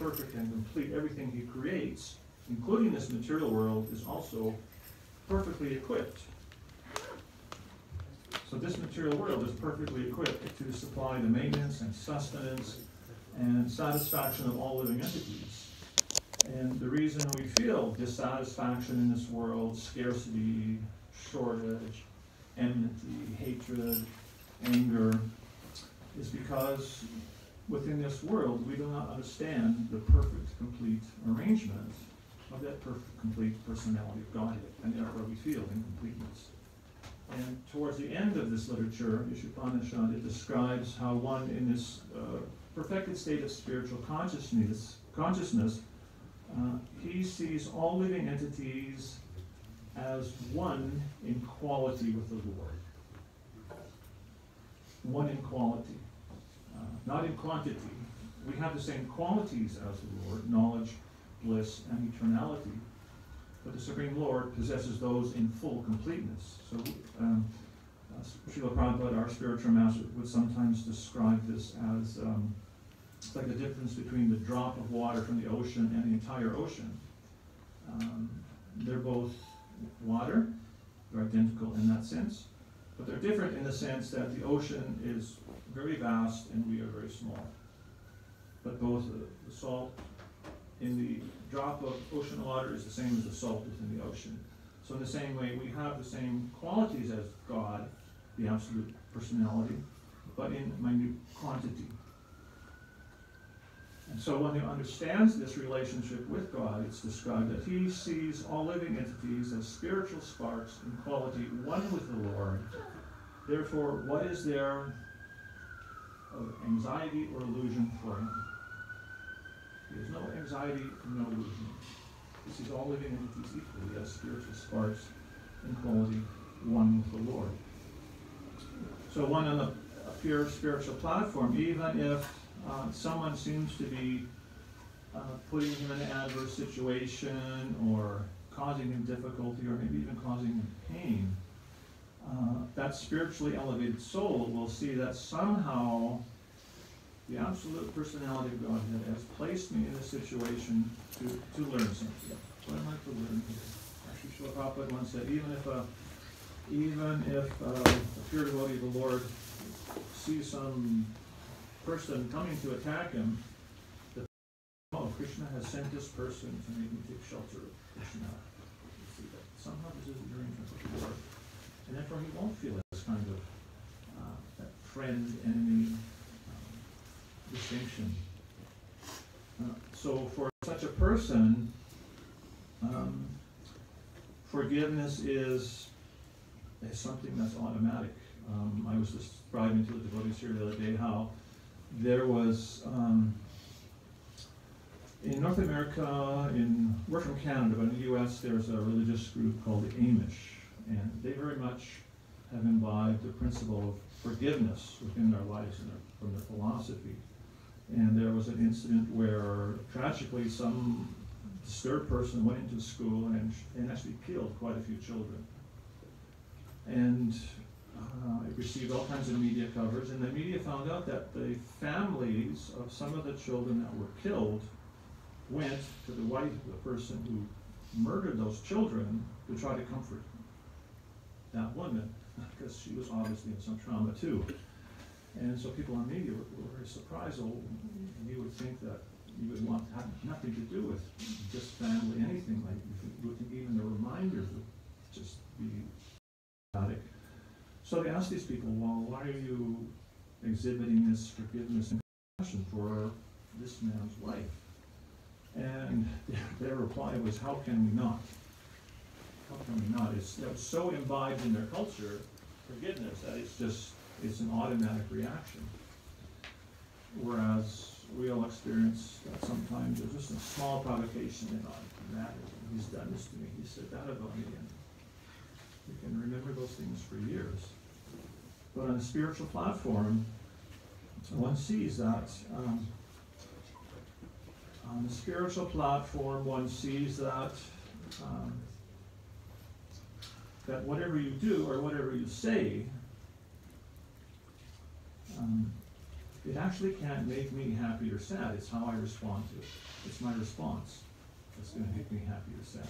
perfect and complete. Everything he creates, including this material world, is also perfectly equipped. So this material world is perfectly equipped to supply the maintenance and sustenance and satisfaction of all living entities. And the reason we feel dissatisfaction in this world, scarcity, shortage, enmity, hatred, anger, is because within this world we do not understand the perfect, complete arrangement of that perfect, complete personality of Godhead, and therefore we feel incompleteness. And towards the end of this literature, Upanishad, it describes how one in this perfected state of spiritual consciousness, he sees all living entities as one in quality with the Lord. One in quality, not in quantity. We have the same qualities as the Lord, knowledge, bliss, and eternality. But the Supreme Lord possesses those in full completeness. So Srila Prabhupada, our spiritual master, would sometimes describe this as it's like the difference between the drop of water from the ocean and the entire ocean. They're both water, they're identical in that sense, but they're different in the sense that the ocean is very vast and we are very small. But both the salt in the drop of ocean water is the same as the salt within the ocean. So in the same way, we have the same qualities as God, the absolute personality, but in minute quantity. And so when he understands this relationship with God, it's described that he sees all living entities as spiritual sparks in quality, one with the Lord. Therefore, what is there of anxiety or illusion for him? There is no anxiety, no illusion. He sees all living entities equally as spiritual sparks in quality, one with the Lord. So one on a pure spiritual platform, even if someone seems to be putting him in an adverse situation or causing him difficulty or maybe even causing him pain, that spiritually elevated soul will see that somehow the absolute personality of Godhead has placed me in a situation to learn something. What am I to learn here? Actually, Srila Prabhupada once said, even if a pure devotee of the Lord sees some person coming to attack him, Krishna has sent this person to make me take shelter of Krishna. You see that somehow this is the arrangement of the Lord. And therefore he won't feel this kind of that friend-enemy distinction. So for such a person, forgiveness is something that's automatic. I was describing to the devotees here the other day how there was, in North America, we're from Canada, but in the US there's a religious group called the Amish, and they very much have imbibed the principle of forgiveness within their lives and from their philosophy. And there was an incident where, tragically, some disturbed person went into school and actually killed quite a few children. And it received all kinds of media coverage, and the media found out that the families of some of the children that were killed went to the wife of the person who murdered those children to try to comfort that woman, because she was obviously in some trauma too. And so people in media were very surprised. Well, you would think that you would want to have nothing to do with this family, anything like you would think even the reminders would just be chaotic. So they asked these people, well, why are you exhibiting this forgiveness and compassion for this man's wife? And their reply was, how can we not? How can we not? It's so imbibed in their culture, forgiveness, that it's an automatic reaction. Whereas we all experience that sometimes there's just a small provocation in that. He's done this to me, he said that about me, and you can remember those things for years. But on a spiritual platform, one sees that. On the spiritual platform, one sees that that whatever you do or whatever you say it actually can't make me happy or sad. It's how I respond to it. It's my response that's going to make me happy or sad.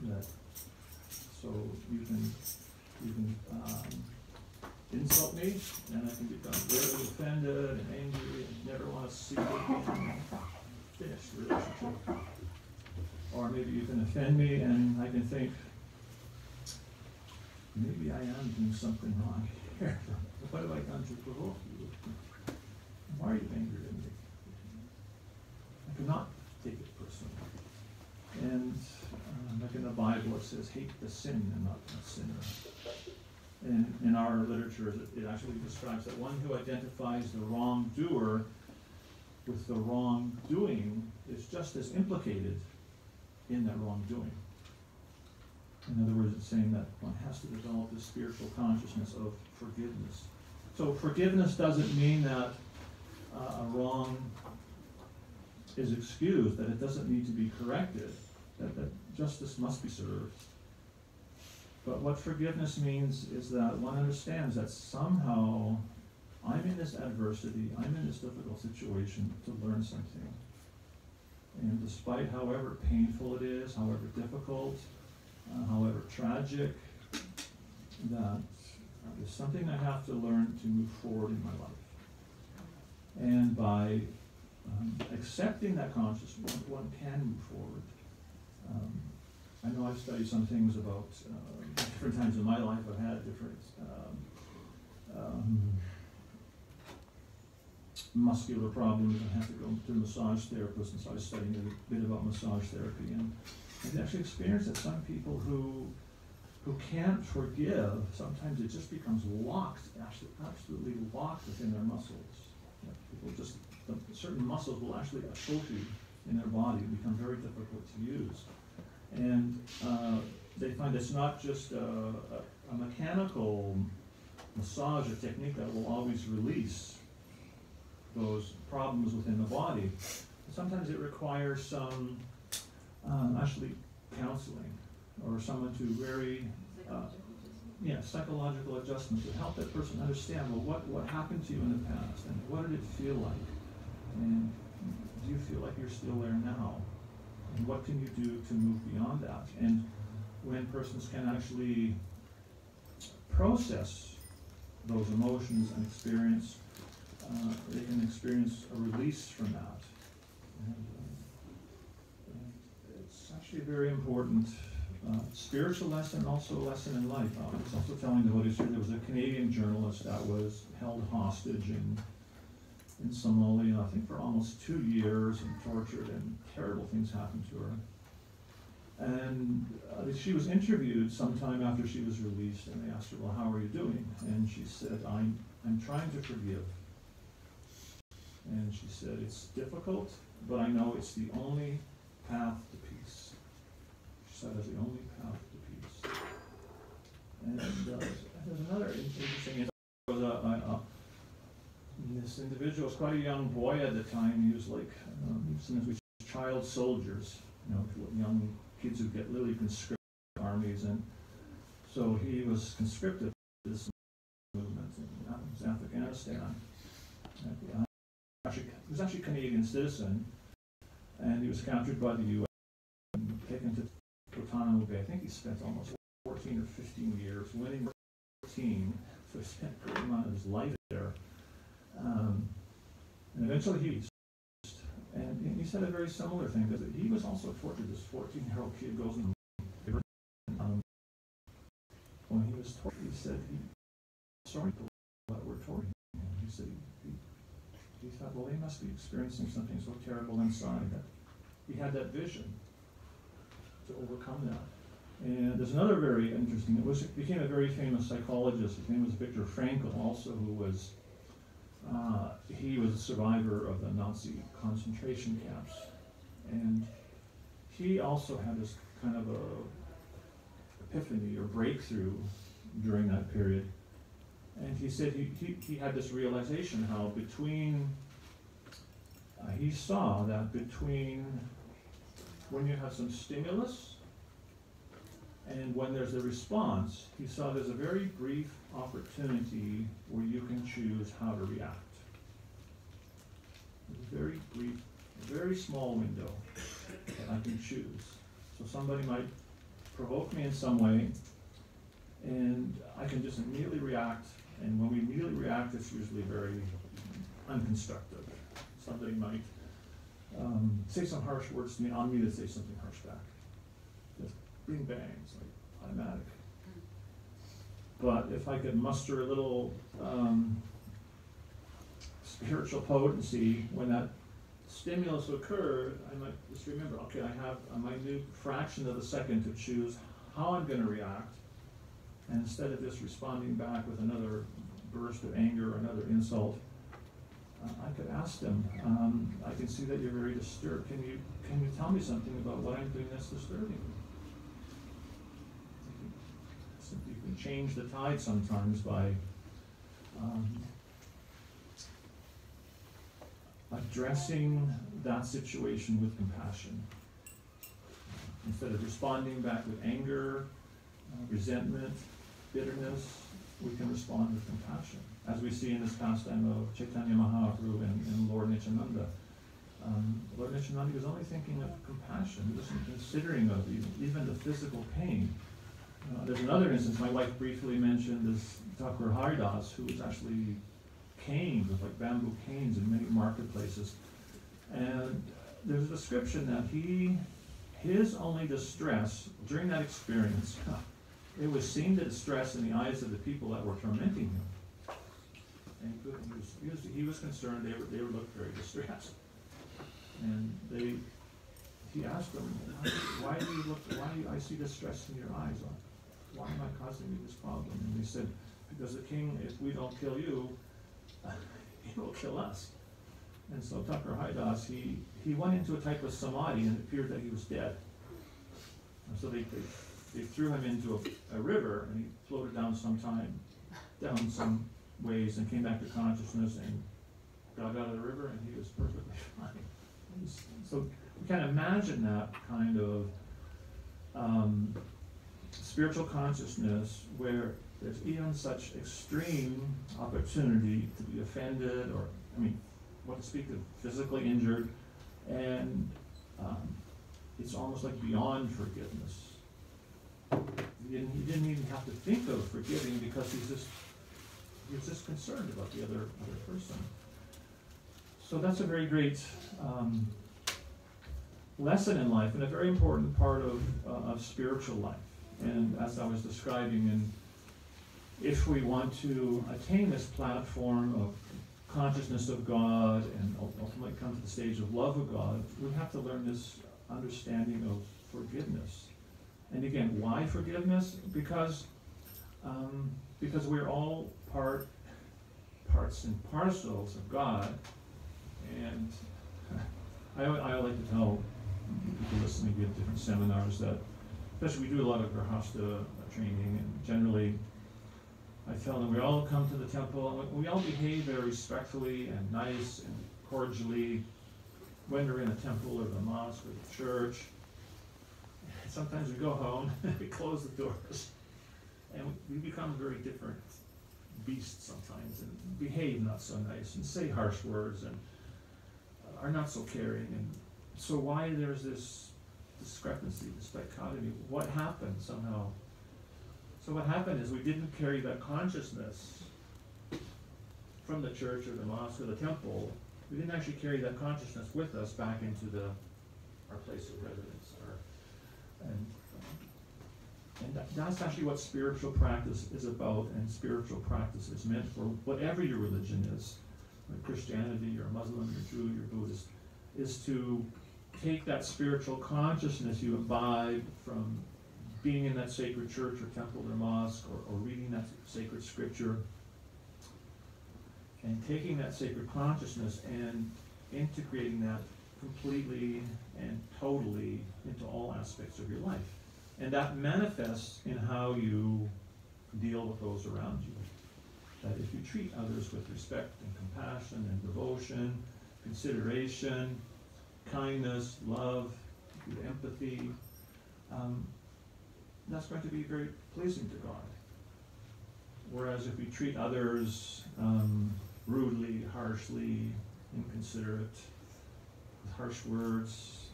That, so you can insult me, and I can become very offended and angry and never want to see it again. Finish the relationship. Or maybe you can offend me, and I can think, maybe I am doing something wrong here. What have I done to provoke you? Why are you angry at me? I cannot take it personally. And like in the Bible, it says, hate the sin and not the sinner. And in our literature, it actually describes that one who identifies the wrongdoer with the wrongdoing is just as implicated in that wrongdoing. In other words, it's saying that one has to develop this spiritual consciousness of forgiveness. So forgiveness doesn't mean that a wrong is excused, that it doesn't need to be corrected, that justice must be served. But what forgiveness means is that one understands that somehow I'm in this adversity, I'm in this difficult situation to learn something. And despite however painful it is, however difficult, however tragic, that there's something I have to learn to move forward in my life. And by accepting that consciousness, one can move forward. I know I've studied some things about different times in my life. I've had different muscular problems. I have to go to a massage therapist, and so I was studying a bit about massage therapy. And I've actually experienced that some people who can't forgive, sometimes it just becomes locked, actually absolutely locked within their muscles. People just, certain muscles will actually atrophy in their body and become very difficult to use. And they find it's not just a mechanical massage or technique that will always release those problems within the body. Sometimes it requires some actually counseling, or someone to very psychological adjustment to help that person understand, well, what happened to you in the past, and what did it feel like, and do you feel like you're still there now, and what can you do to move beyond that? And when persons can actually process those emotions and experience, they can experience a release from that. And it's actually a very important spiritual lesson, and also a lesson in life. I was also telling the audience here, there was a Canadian journalist that was held hostage in Somalia, I think for almost 2 years, and tortured, and terrible things happened to her. And she was interviewed sometime after she was released, and they asked her, well, how are you doing? And she said, I'm trying to forgive. And she said, it's difficult, but I know it's the only path to peace. She said, it's the only path to peace. And there's another interesting, this individual was quite a young boy at the time. He was like, sometimes we say child soldiers, young kids who get literally conscripted to armies. And so he was conscripted to this movement in Afghanistan. He was actually a Canadian citizen, and he was captured by the U.S. and taken to Uttama Bay. I think he spent almost 14 or 15 years, winning 14, so he spent a great amount of his life there. And eventually he was, and he said a very similar thing, that he was also tortured. This 14-year-old kid goes in, when he was tortured, he said he sorry that we're torturing him. He said he thought, well, they must be experiencing something so terrible inside, that he had that vision to overcome that. And there's another very interesting, it became a very famous psychologist. His name was Viktor Frankl, also, who was, he was a survivor of the Nazi concentration camps. And he also had this kind of a epiphany or breakthrough during that period. And he said he had this realization how between, he saw that between when you have some stimulus and when there's a response, he saw there's a very brief opportunity where you can choose how to react. There's a very brief, a very small window that I can choose. So somebody might provoke me in some way, and I can just immediately react, and when we immediately react, it's usually very unconstructive. Somebody might say some harsh words to me, I'll immediately say something harsh back. Just bing bang, it's like automatic. But if I could muster a little spiritual potency, when that stimulus occurred, I might just remember, okay, I have a minute fraction of a second to choose how I'm going to react, and instead of just responding back with another burst of anger or another insult, I could ask them, I can see that you're very disturbed. Can you tell me something about what I'm doing that's disturbing you? You can change the tide sometimes by addressing that situation with compassion. Instead of responding back with anger, resentment, bitterness, we can respond with compassion. As we see in this pastime of Chaitanya Mahaprabhu and Lord Nityananda. Lord Nityananda was only thinking of compassion. He wasn't considering of even the physical pain. There's another instance, my wife briefly mentioned this Thakur Haridas, who was actually caned with like bamboo canes in many marketplaces. And there's a description that his only distress during that experience, it was seeing the distress in the eyes of the people that were tormenting him. And he was concerned they would look very distressed. And he asked them, why do I see distress in your eyes? Why am I causing you this problem? And they said, because the king, if we don't kill you, he will kill us. And so Thakur Haridas, he went into a type of samadhi, and it appeared that he was dead. And so they threw him into a river, and he floated down some ways, and came back to consciousness and got out of the river, and he was perfectly fine. So we can imagine that kind of spiritual consciousness where there's even such extreme opportunity to be offended, or, what to speak of physically injured, and it's almost like beyond forgiveness. He didn't even have to think of forgiving because he was just concerned about the other person. So that's a very great lesson in life, and a very important part of spiritual life. And as I was describing, and if we want to attain this platform of consciousness of God and ultimately come to the stage of love of God, we have to learn this understanding of forgiveness. And again, why forgiveness? Because we're all parts and parcels of God. And I like to tell people listening to different seminars that, especially we do a lot of Grahastha training, and generally I tell them we all come to the temple and we all behave very respectfully and nice and cordially when we're in a temple or the mosque or the church. Sometimes we go home and we close the doors and we become very different beasts sometimes, and behave not so nice and say harsh words and are not so caring. And so why there's this discrepancy, this dichotomy? What happened somehow? So what happened is we didn't carry that consciousness from the church or the mosque or the temple. We didn't actually carry that consciousness with us back into our place of residence. And that's actually what spiritual practice is about, and spiritual practice is meant for whatever your religion is. Like Christianity, you're a Muslim, you're Jew, you're Buddhist, is to take that spiritual consciousness you imbibe from being in that sacred church or temple or mosque, or reading that sacred scripture, and taking that sacred consciousness and integrating that completely and totally into all aspects of your life. And that manifests in how you deal with those around you. That if you treat others with respect and compassion and devotion, consideration, kindness, love, empathy, that's going to be very pleasing to God. Whereas if we treat others rudely, harshly, inconsiderate, with harsh words,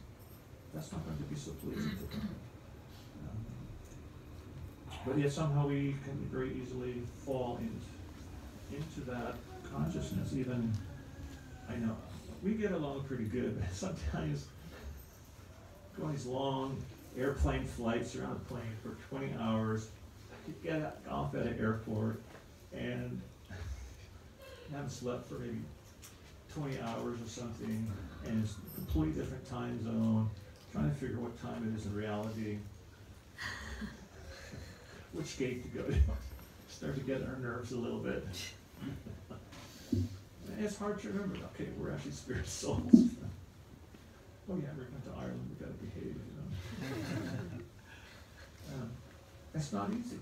that's not going to be so pleasing to God. But yet somehow we can very easily fall into that consciousness. Even, I know, we get along pretty good, but sometimes go on these long airplane flights, you're on a plane for 20 hours, you get off at an airport, and you haven't slept for maybe 20 hours or something, and it's a completely different time zone, trying to figure what time it is in reality, which gate to go to. Start to get our nerves a little bit. And it's hard to remember, okay, we're actually spirit souls. Oh yeah, we're going to Ireland, we've got to behave, It's not easy.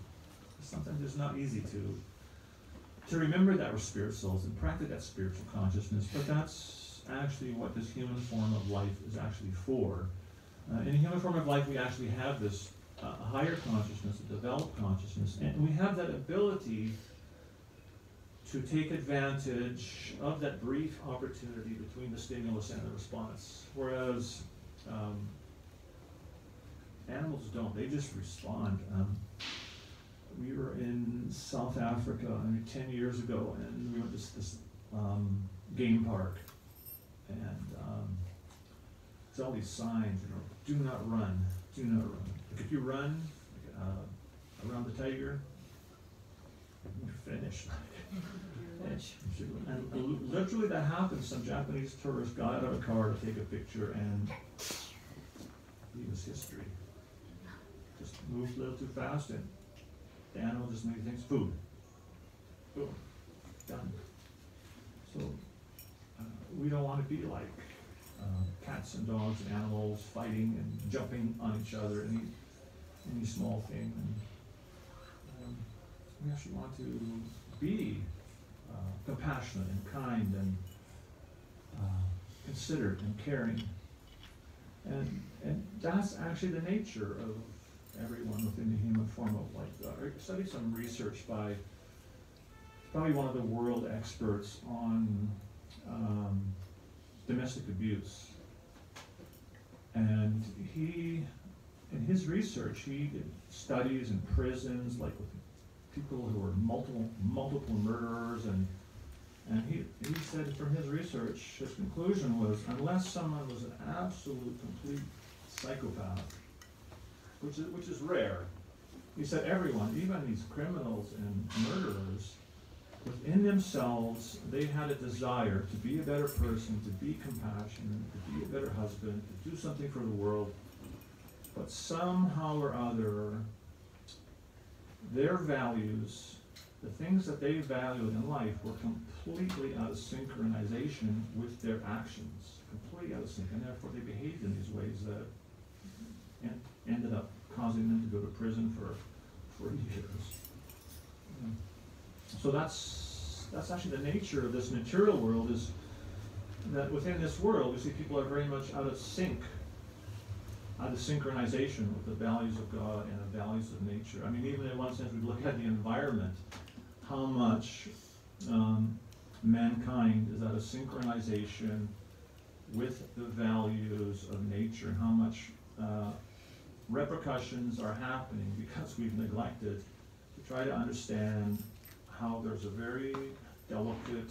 Sometimes it's not easy to remember that we're spirit souls and practice that spiritual consciousness, but that's actually what this human form of life is actually for. In the human form of life, we actually have this higher consciousness, a developed consciousness, and we have that ability to take advantage of that brief opportunity between the stimulus and the response, whereas animals don't. They just respond. We were in South Africa 10 years ago, and we went to this game park, and there's all these signs, do not run, do not run. Like if you run around the tiger, you're finished. And literally that happened. Some Japanese tourists got out of a car to take a picture, and it was history. Just moved a little too fast, and the animal just made things food. Boom, done. So we don't want to be like cats and dogs and animals fighting and jumping on each other, any small thing. And we actually want to be compassionate and kind and considerate and caring. And that's actually the nature of everyone within the human form of life. I studied some research by probably one of the world experts on domestic abuse. And in his research, he did studies in prisons, like with people who were multiple murderers, and he said from his research, his conclusion was, unless someone was an absolute complete psychopath, which is rare, he said everyone, even these criminals and murderers, within themselves, they had a desire to be a better person, to be compassionate, to be a better husband, to do something for the world, but somehow or other, their values, the things that they valued in life, were completely out of synchronization with their actions, completely out of sync, and therefore they behaved in these ways that ended up causing them to go to prison for years. So that's actually the nature of this material world, is that within this world, we see people are very much out of sync, out of synchronization with the values of God and the values of nature. I mean, even in one sense, we look at the environment, how much mankind is out of synchronization with the values of nature, and how much repercussions are happening because we've neglected to try to understand how there's a very delicate,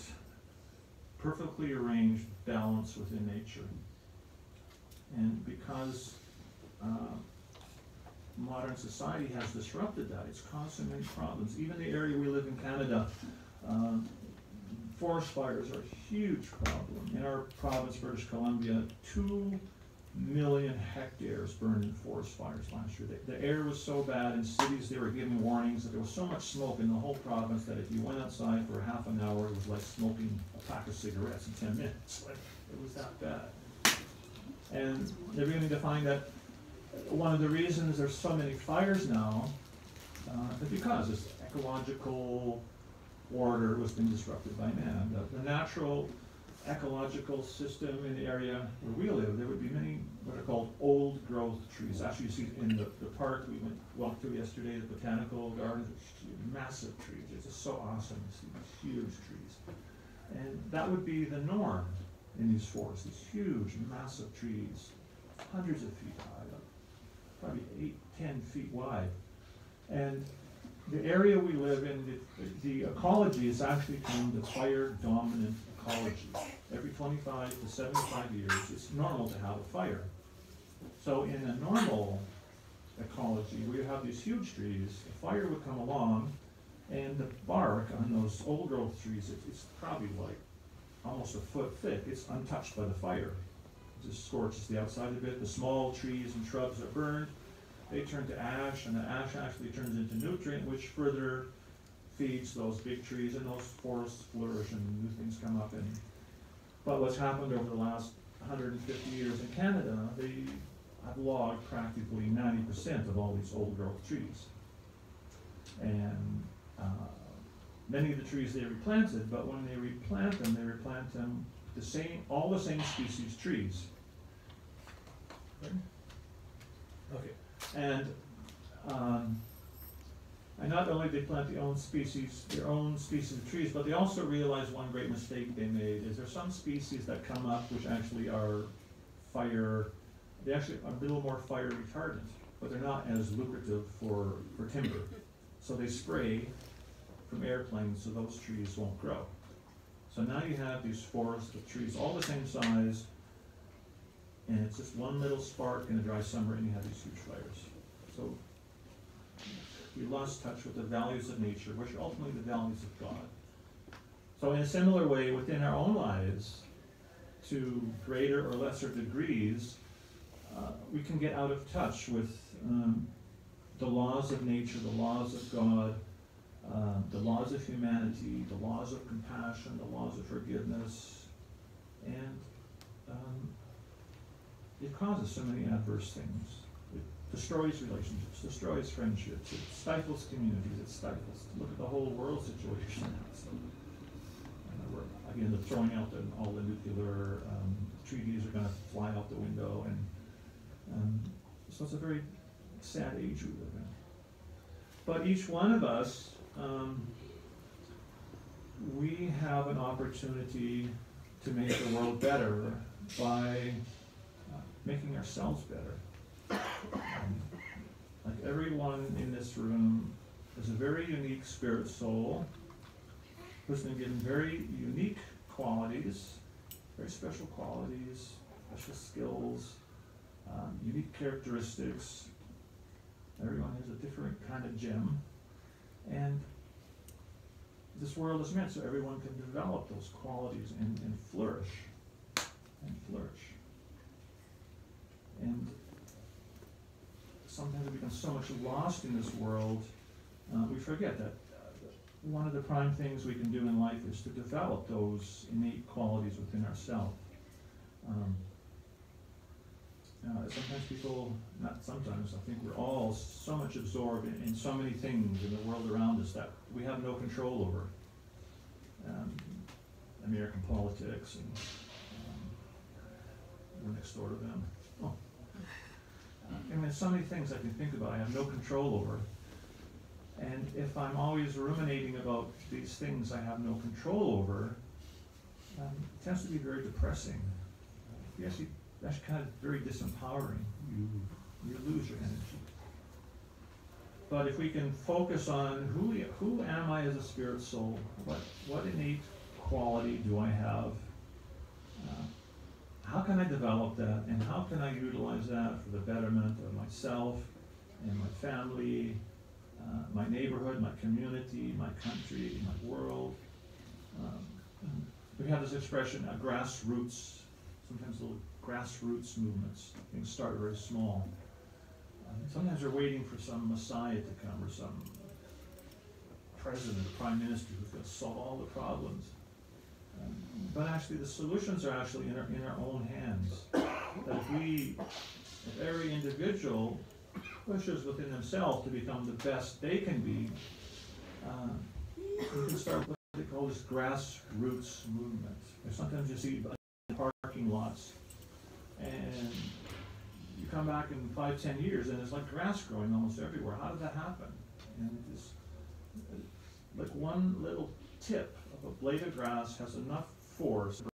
perfectly arranged balance within nature. And because modern society has disrupted that, it's caused so many problems. Even the area we live in, Canada, forest fires are a huge problem. In our province, British Columbia, 2 million hectares burned in forest fires last year. The air was so bad in cities, they were giving warnings that there was so much smoke in the whole province that if you went outside for half an hour, it was like smoking a pack of cigarettes in 10 minutes. Like, it was that bad. And they're beginning to find that one of the reasons there's so many fires now is because this ecological order was being disrupted by man. The natural ecological system in the area where we live, there would be many what are called old growth trees. Actually, you see in the park we walked through yesterday, the botanical gardens, massive trees. It's just so awesome to see these huge trees. And that would be the norm. in these forests, these huge, massive trees, hundreds of feet high, probably 8, 10 feet wide. And the area we live in, the ecology has actually become the fire-dominant ecology. Every 25 to 75 years, it's normal to have a fire. So in a normal ecology, where you have these huge trees, a fire would come along, and the bark on those old growth trees, it's probably like almost a foot thick. It's untouched by the fire. It just scorches the outside of it. The small trees and shrubs are burned. They turn to ash, and the ash actually turns into nutrient, which further feeds those big trees, and those forests flourish and new things come up. But what's happened over the last 150 years in Canada, they have logged practically 90% of all these old growth trees. And many of the trees they replanted, but when they replant them all the same species trees. Okay. And not only they plant their own species of trees, but they also realize one great mistake they made is there's some species that come up which actually are they actually are a little more fire retardant, but they're not as lucrative for timber. So they spray from airplanes so those trees won't grow. So now you have these forests of trees all the same size, and it's just one little spark in a dry summer and you have these huge fires. So we lost touch with the values of nature, which are ultimately the values of God. So in a similar way, within our own lives, to greater or lesser degrees, we can get out of touch with the laws of nature, the laws of God, the laws of humanity, the laws of compassion, the laws of forgiveness, and it causes so many adverse things. It destroys relationships, destroys friendships, it stifles communities, look at the whole world situation now. So, again, they're throwing out all the nuclear treaties are going to fly out the window, and so it's a very sad age we live in. But each one of us, we have an opportunity to make the world better by making ourselves better. Like everyone in this room is a very unique spirit soul who's been given very unique qualities, very special qualities, special skills, unique characteristics. Everyone has a different kind of gem. And this world is meant so everyone can develop those qualities and flourish. And sometimes we become so much lost in this world, we forget that one of the prime things we can do in life is to develop those innate qualities within ourselves. I think we're all so much absorbed in so many things in the world around us that we have no control over. American politics, and we're next door to them. So many things I can think about I have no control over. And if I'm always ruminating about these things I have no control over, it tends to be very depressing. That's kind of very disempowering. You lose your energy. But if we can focus on who am I as a spirit soul? What innate quality do I have? How can I develop that? And how can I utilize that for the betterment of myself and my family, my neighborhood, my community, my country, my world? We have this expression, grassroots, sometimes little grassroots movements. Things start very small. Sometimes we're waiting for some messiah to come, or some president or prime minister who's going to solve all the problems. But actually the solutions are actually in our own hands. That if every individual pushes within themselves to become the best they can be, you can start what they call this grassroots movement. Sometimes you see parking lots, and you come back in 5-10 years and it's like grass growing almost everywhere. How did that happen? And it's like one little tip of a blade of grass has enough force to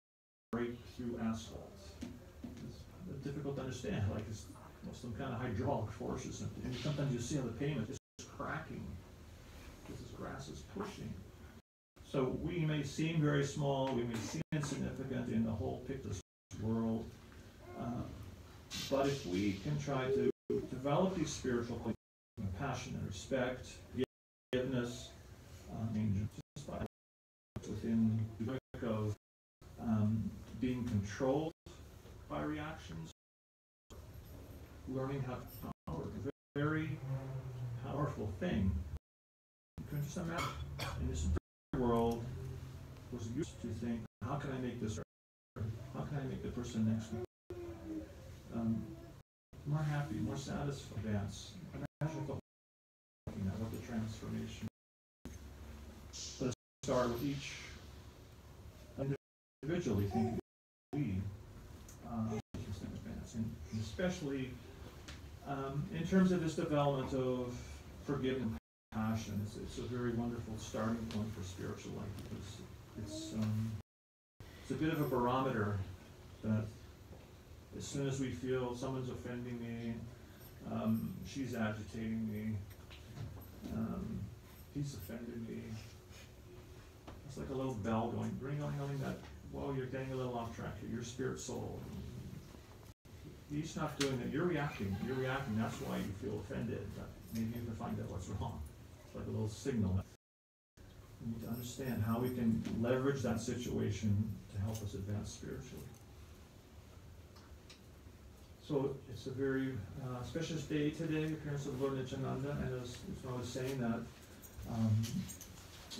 break through asphalt. It's difficult to understand, like it's some kind of hydraulic force or something. And sometimes you see how the pavement is cracking because this grass is pushing. So we may seem very small, we may seem insignificant in the whole picture of this world, but if we can try to develop these spiritual qualities, compassion and respect, forgiveness, just by within the work of being controlled by reactions, learning how to power, a very powerful thing. You can just imagine in this world was used to think, how can I make this better? How can I make the person next to me more happy, more satisfied? Imagine what the transformation. Let's start with each individually thinking we advance, and especially in terms of this development of forgiveness and compassion. It's a very wonderful starting point for spiritual life because it's a bit of a barometer that as soon as we feel someone's offending me, she's agitating me, he's offended me, it's like a little bell going, ringing that, whoa, you're getting a little off track here, your spirit soul. He's not doing it, you're reacting, that's why you feel offended. Maybe you can find out what's wrong. It's like a little signal. We need to understand how we can leverage that situation to help us advance spiritually. So it's a very special day today, the appearance of Lord Nityananda, and as I was saying that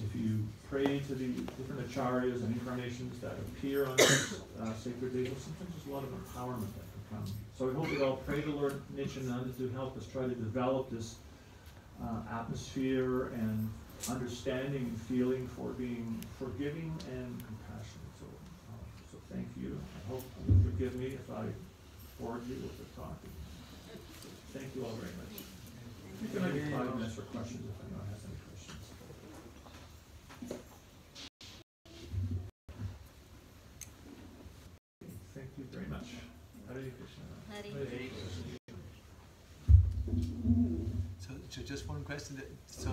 if you pray to the different acharyas and incarnations that appear on this sacred day, sometimes there's a lot of empowerment that can come. So we hope that I'll pray to Lord Nityananda to help us try to develop this atmosphere and understanding and feeling for being forgiving and compassionate. So thank you. I hope you forgive me if I bored you with the talk. Thank you all very much. You can have 5 minutes for questions if anyone has any questions. Thank you very much. Hare Krishna. Hare Krishna. So just one question. So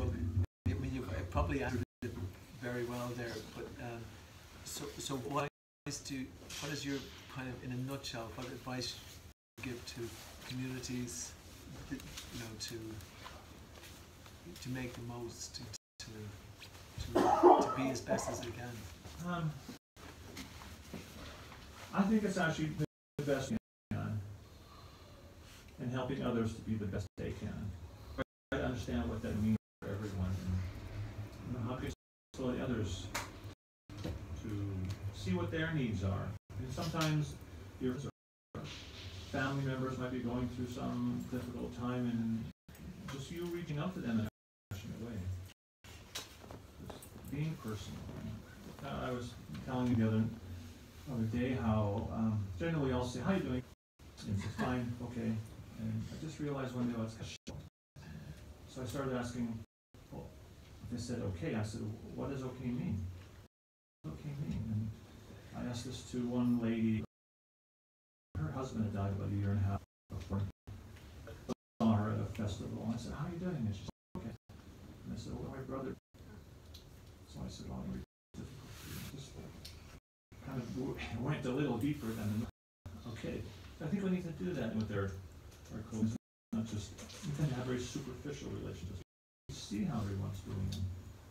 I mean, you've probably answered it very well there. But so what is your kind of, in a nutshell, what advice you give to communities, to make the most, to be as best as they can? I think it's actually the best you can, and helping others to be the best they can. I understand what that means for everyone, and how can you facilitate others to see what their needs are. And sometimes your family members might be going through some difficult time, and just you reaching out to them in a passionate way. Just being personal. I was telling you the other day how generally I'll say, how are you doing? And it's fine, okay. And I just realized one day, it's so I started asking, well, they said okay. I said, what does okay mean? What does okay mean? And I asked this to one lady. Her husband had died about a year and a half before. I saw her at a festival. I said, how are you doing? And she said, okay. And I said, well, my brother. So I said, oh, I'm really difficult for you. Just kind of went a little deeper than okay. I think we need to do that with our clothes. Not just, we tend to have very superficial relationships. See how everyone's doing and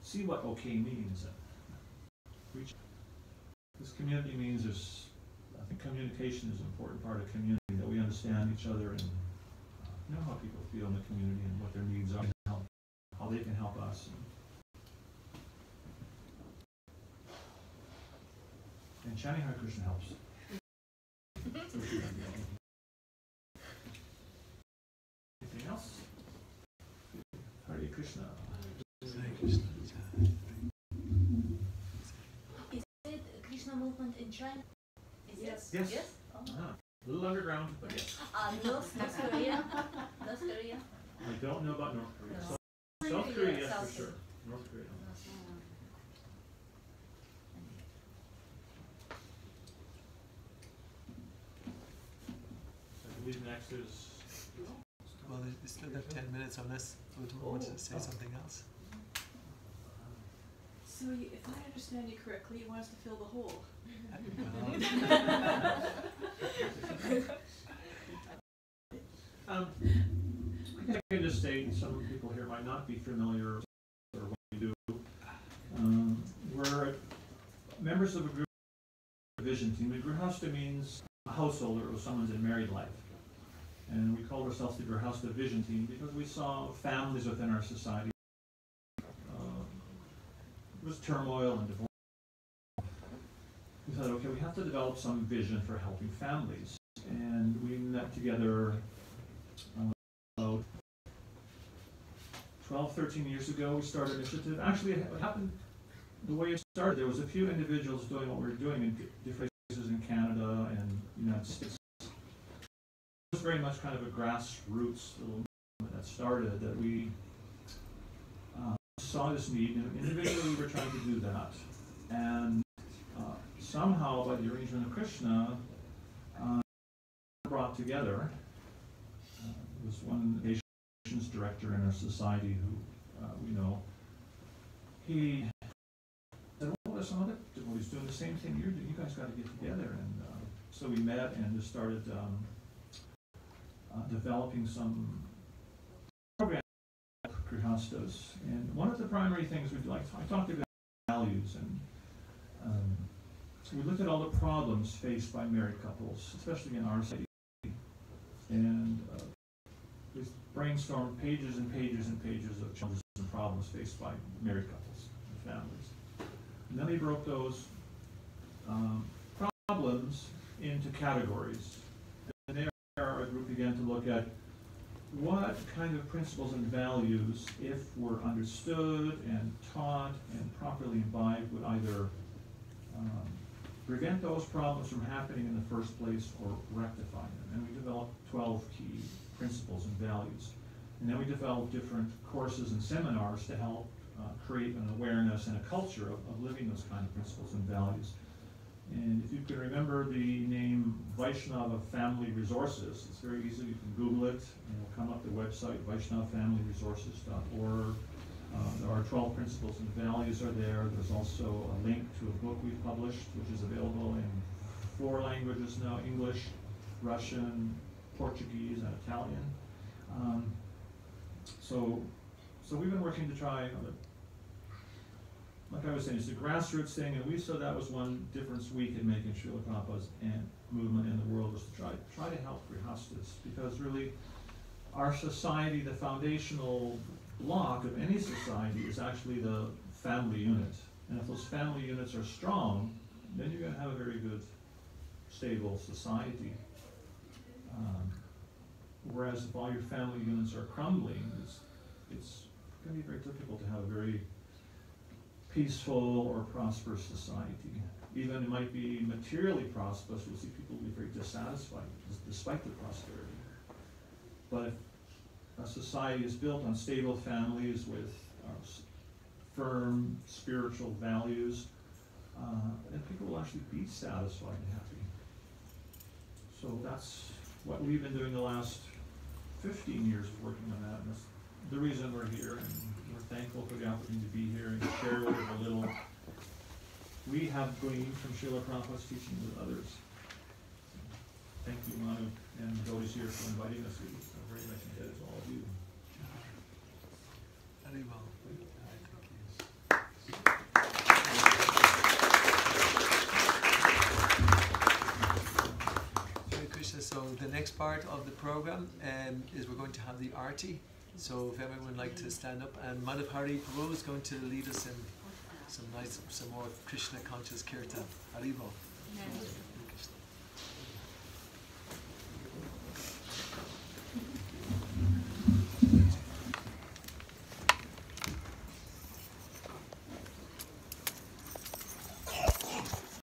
see what okay means. This community means I think communication is an important part of community, that we understand each other and know how people feel in the community and what their needs are, and how they can help us. And chanting Hare Krishna helps. Anything else? Hare Krishna. Hare Krishna. Is it Krishna movement in China? Yes. Yes? Oh. A little underground, but yes. North Korea? North Korea? I don't know about North Korea. No. South Korea, yes, for sure. North Korea. believe next is. Well, we still got 10 minutes unless Uttama wants to say something else. So, if I understand you correctly, you want us to fill the hole. I can just state, some people here might not be familiar with what we do. We're members of a group, a vision team. A Grihasta means a householder or someone's in married life. And we called ourselves the Grihasta Vision Team because we saw families within our society. There was turmoil and divorce. We thought, okay, we have to develop some vision for helping families. And we met together about 12, 13 years ago. We started an initiative. Actually, it happened the way it started. There was a few individuals doing what we were doing in different places in Canada and the United States. It was very much kind of a grassroots little movement that started, that we saw this need, and individually we were trying to do that. And somehow, by the arrangement of Krishna, brought together. There was one nations director in our society who we know. He said, "Oh, there's some other devotees doing the same thing you're doing. You guys got to get together." And so we met and just started developing some programs for Grihastas. And one of the primary things we like, I talked about values, and we looked at all the problems faced by married couples, especially in our city. And we brainstormed pages and pages and pages of challenges and problems faced by married couples and families. And then we broke those problems into categories. And there our group began to look at what kind of principles and values, if were understood and taught and properly imbibed, would either prevent those problems from happening in the first place or rectify them. And we developed 12 key principles and values. And then we developed different courses and seminars to help create an awareness and a culture of living those kind of principles and values. And if you can remember the name Vaishnava Family Resources, it's very easy. You can Google it, and it'll come up the website, vaishnavafamilyresources.org. There are 12 principles and values are there. There's also a link to a book we've published, which is available in 4 languages now: English, Russian, Portuguese, and Italian. So we've been working to try, like I was saying, it's a grassroots thing, and we saw that was one difference we could make in Srila Prabhupada's movement in the world, was to try to help Grihastas, because really our society, the foundational block of any society is actually the family unit. And if those family units are strong, then you're going to have a very good, stable society. Whereas if all your family units are crumbling, it's going to be very difficult to have a very peaceful or prosperous society. Even it might be materially prosperous, you'll see people be very dissatisfied despite the prosperity. But if a society is built on stable families with firm spiritual values, then people will actually be satisfied and happy. So that's what we've been doing the last 15 years of working on that, and that's the reason we're here, and we're thankful for the opportunity to be here and share whatever little we have gleaned from Srila Prabhupada's teaching with others. Thank you, Manu, and devotees here for inviting us. We're very much indebted to all of you. Very well. Hare Krishna. So the next part of the program is we're going to have the arti. So if everyone would like to stand up, and Madhav Hari Prabhu is going to lead us in some more Krishna conscious kirtan. Haribol.